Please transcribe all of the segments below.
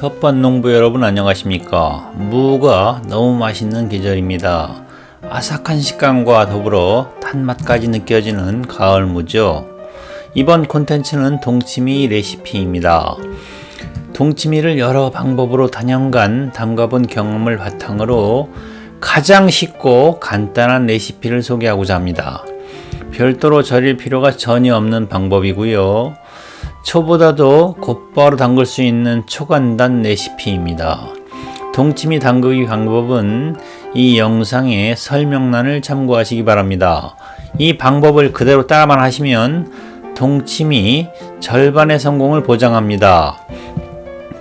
텃밭 농부 여러분 안녕하십니까. 무가 너무 맛있는 계절입니다. 아삭한 식감과 더불어 단맛까지 느껴지는 가을 무죠. 이번 콘텐츠는 동치미 레시피입니다. 동치미를 여러 방법으로 단연간 담가본 경험을 바탕으로 가장 쉽고 간단한 레시피를 소개하고자 합니다. 별도로 절일 필요가 전혀 없는 방법이고요. 초보다도 곧바로 담글 수 있는 초간단 레시피입니다. 동치미 담그기 방법은 이 영상의 설명란을 참고하시기 바랍니다. 이 방법을 그대로 따라만 하시면 동치미 절반의 성공을 보장합니다.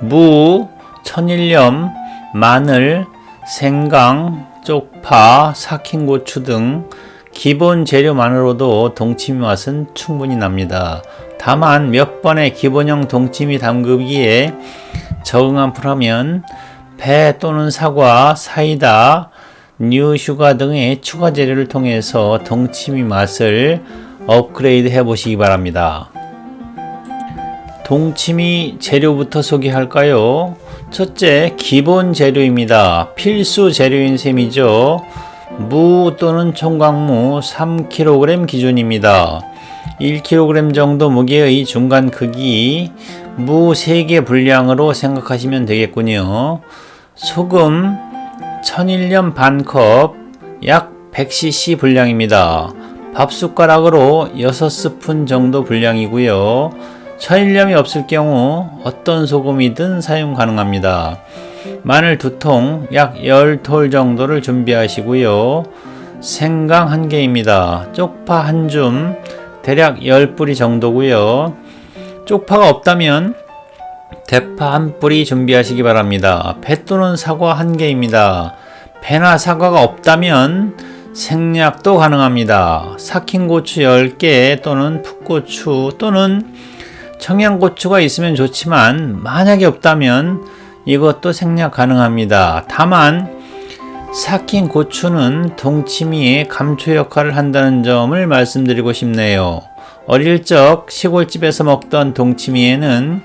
무, 천일염, 마늘, 생강, 쪽파, 삭힌 고추 등 기본 재료만으로도 동치미 맛은 충분히 납니다. 다만 몇 번의 기본형 동치미 담그기에 적응 한풀하면 배 또는 사과, 사이다, 뉴슈가 등의 추가 재료를 통해서 동치미 맛을 업그레이드 해보시기 바랍니다. 동치미 재료부터 소개할까요? 첫째, 기본 재료입니다. 필수 재료인 셈이죠. 무 또는 총각무 3kg 기준입니다. 1kg 정도 무게의 중간 크기, 무 3개 분량으로 생각하시면 되겠군요. 소금, 천일염 반컵, 약 100cc 분량입니다. 밥숟가락으로 6스푼 정도 분량이고요. 천일염이 없을 경우 어떤 소금이든 사용 가능합니다. 마늘 2통, 약 10톨 정도를 준비하시고요. 생강 1개입니다. 쪽파 1줌, 대략 10뿌리 정도고요. 쪽파가 없다면 대파 1뿌리 준비하시기 바랍니다. 배 또는 사과 1개입니다. 배나 사과가 없다면 생략도 가능합니다. 삭힌 고추 10개 또는 풋고추 또는 청양고추가 있으면 좋지만 만약에 없다면 이것도 생략 가능합니다. 다만 삭힌 고추는 동치미의 감초 역할을 한다는 점을 말씀드리고 싶네요. 어릴 적 시골집에서 먹던 동치미에는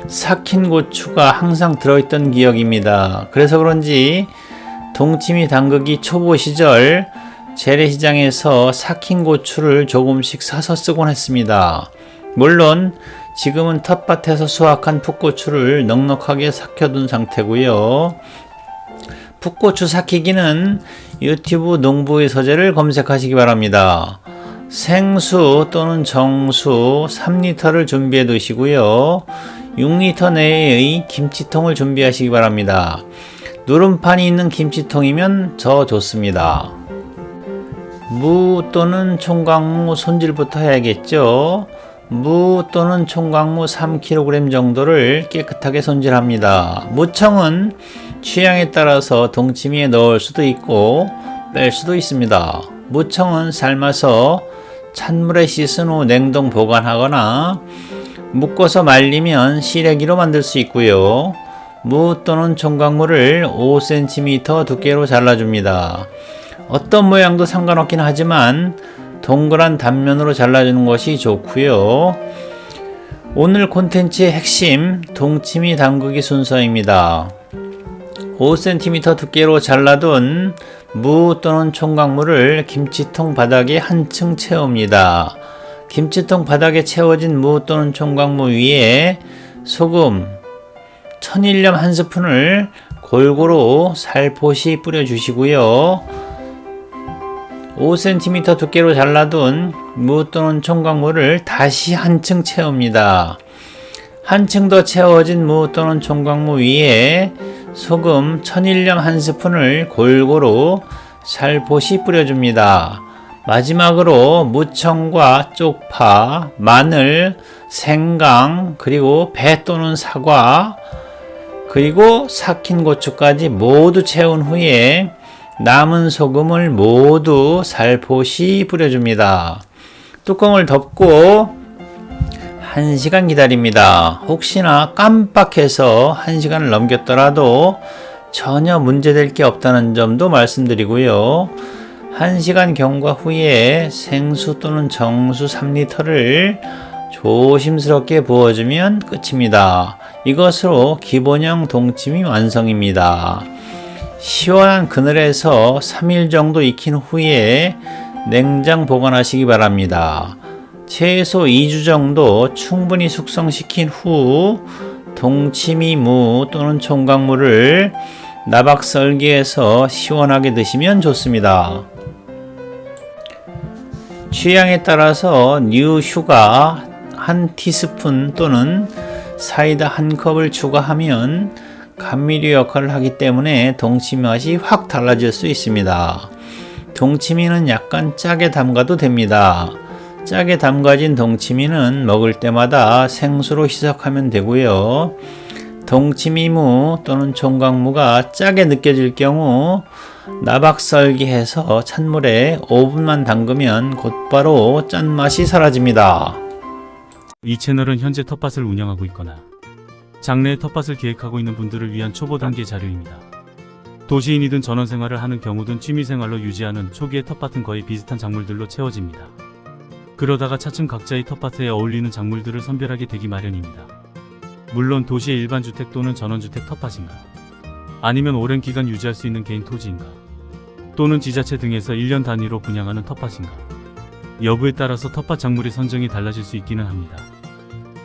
삭힌 고추가 항상 들어있던 기억입니다. 그래서 그런지 동치미 담그기 초보 시절 재래시장에서 삭힌 고추를 조금씩 사서 쓰곤 했습니다. 물론 지금은 텃밭에서 수확한 풋고추를 넉넉하게 삭혀둔 상태고요. 풋고추 삭히기는 유튜브 농부의 서재를 검색하시기 바랍니다. 생수 또는 정수 3리터를 준비해 두시고요. 6리터 내의 김치통을 준비하시기 바랍니다. 누름판이 있는 김치통이면 더 좋습니다. 무 또는 총각무 손질부터 해야겠죠. 무 또는 총각무 3kg 정도를 깨끗하게 손질합니다. 무청은 취향에 따라서 동치미에 넣을 수도 있고 뺄 수도 있습니다. 무청은 삶아서 찬물에 씻은 후 냉동 보관하거나 묶어서 말리면 시래기로 만들 수 있고요. 무 또는 총각무를 5cm 두께로 잘라줍니다. 어떤 모양도 상관없긴 하지만 동그란 단면으로 잘라주는 것이 좋고요. 오늘 콘텐츠의 핵심 동치미 담그기 순서입니다. 5cm 두께로 잘라둔 무 또는 총각무를 김치통 바닥에 한층 채웁니다. 김치통 바닥에 채워진 무 또는 총각무 위에 소금, 천일염 1스푼을 골고루 살포시 뿌려주시고요. 5cm 두께로 잘라둔 무 또는 총각무를 다시 한층 채웁니다. 한층 더 채워진 무 또는 총각무 위에 소금, 천일염 1스푼을 골고루 살포시 뿌려줍니다. 마지막으로 무청과 쪽파, 마늘, 생강, 그리고 배 또는 사과, 그리고 삭힌 고추까지 모두 채운 후에 남은 소금을 모두 살포시 뿌려줍니다. 뚜껑을 덮고 1시간 기다립니다. 혹시나 깜빡해서 1시간을 넘겼더라도 전혀 문제될 게 없다는 점도 말씀드리고요. 1시간 경과 후에 생수 또는 정수 3리터를 조심스럽게 부어주면 끝입니다. 이것으로 기본형 동치미 완성입니다. 시원한 그늘에서 3일 정도 익힌 후에 냉장 보관하시기 바랍니다. 최소 2주 정도 충분히 숙성시킨 후 동치미 무 또는 총각무를 나박 썰기해서 시원하게 드시면 좋습니다. 취향에 따라서 뉴슈가 1티스푼 또는 사이다 1컵을 추가하면 감미료 역할을 하기 때문에 동치미 맛이 확 달라질 수 있습니다. 동치미는 약간 짜게 담가도 됩니다. 짜게 담가진 동치미는 먹을 때마다 생수로 희석하면 되고요. 동치미무 또는 총각무가 짜게 느껴질 경우 나박썰기해서 찬물에 5분만 담그면 곧바로 짠맛이 사라집니다. 이 채널은 현재 텃밭을 운영하고 있거나 장래에 텃밭을 계획하고 있는 분들을 위한 초보 단계 자료입니다. 도시인이든 전원생활을 하는 경우든 취미생활로 유지하는 초기의 텃밭은 거의 비슷한 작물들로 채워집니다. 그러다가 차츰 각자의 텃밭에 어울리는 작물들을 선별하게 되기 마련입니다. 물론 도시의 일반 주택 또는 전원주택 텃밭인가, 아니면 오랜 기간 유지할 수 있는 개인 토지인가, 또는 지자체 등에서 1년 단위로 분양하는 텃밭인가 여부에 따라서 텃밭 작물의 선정이 달라질 수 있기는 합니다.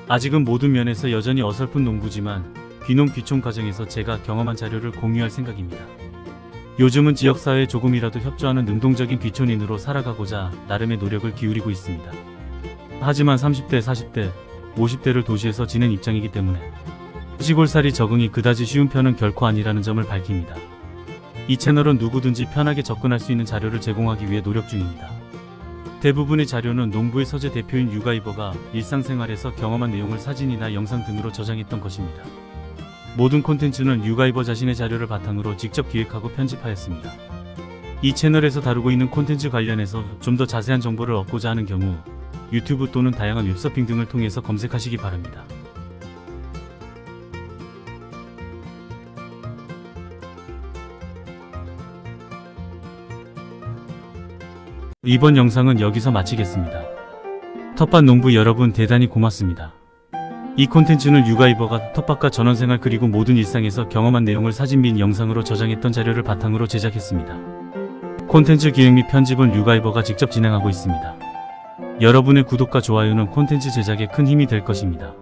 아직은 모든 면에서 여전히 어설픈 농부지만 귀농 귀촌 과정에서 제가 경험한 자료를 공유할 생각입니다. 요즘은 지역사회에 조금이라도 협조하는 능동적인 귀촌인으로 살아가고자 나름의 노력을 기울이고 있습니다. 하지만 30대, 40대, 50대를 도시에서 지낸 입장이기 때문에 시골살이 적응이 그다지 쉬운 편은 결코 아니라는 점을 밝힙니다. 이 채널은 누구든지 편하게 접근할 수 있는 자료를 제공하기 위해 노력 중입니다. 대부분의 자료는 농부의 서재 대표인 유가이버가 일상생활에서 경험한 내용을 사진이나 영상 등으로 저장했던 것입니다. 모든 콘텐츠는 유가이버 자신의 자료를 바탕으로 직접 기획하고 편집하였습니다. 이 채널에서 다루고 있는 콘텐츠 관련해서 좀 더 자세한 정보를 얻고자 하는 경우 유튜브 또는 다양한 웹서핑 등을 통해서 검색하시기 바랍니다. 이번 영상은 여기서 마치겠습니다. 텃밭 농부 여러분 대단히 고맙습니다. 이 콘텐츠는 유가이버가 텃밭과 전원생활 그리고 모든 일상에서 경험한 내용을 사진 및 영상으로 저장했던 자료를 바탕으로 제작했습니다. 콘텐츠 기획 및 편집은 유가이버가 직접 진행하고 있습니다. 여러분의 구독과 좋아요는 콘텐츠 제작에 큰 힘이 될 것입니다.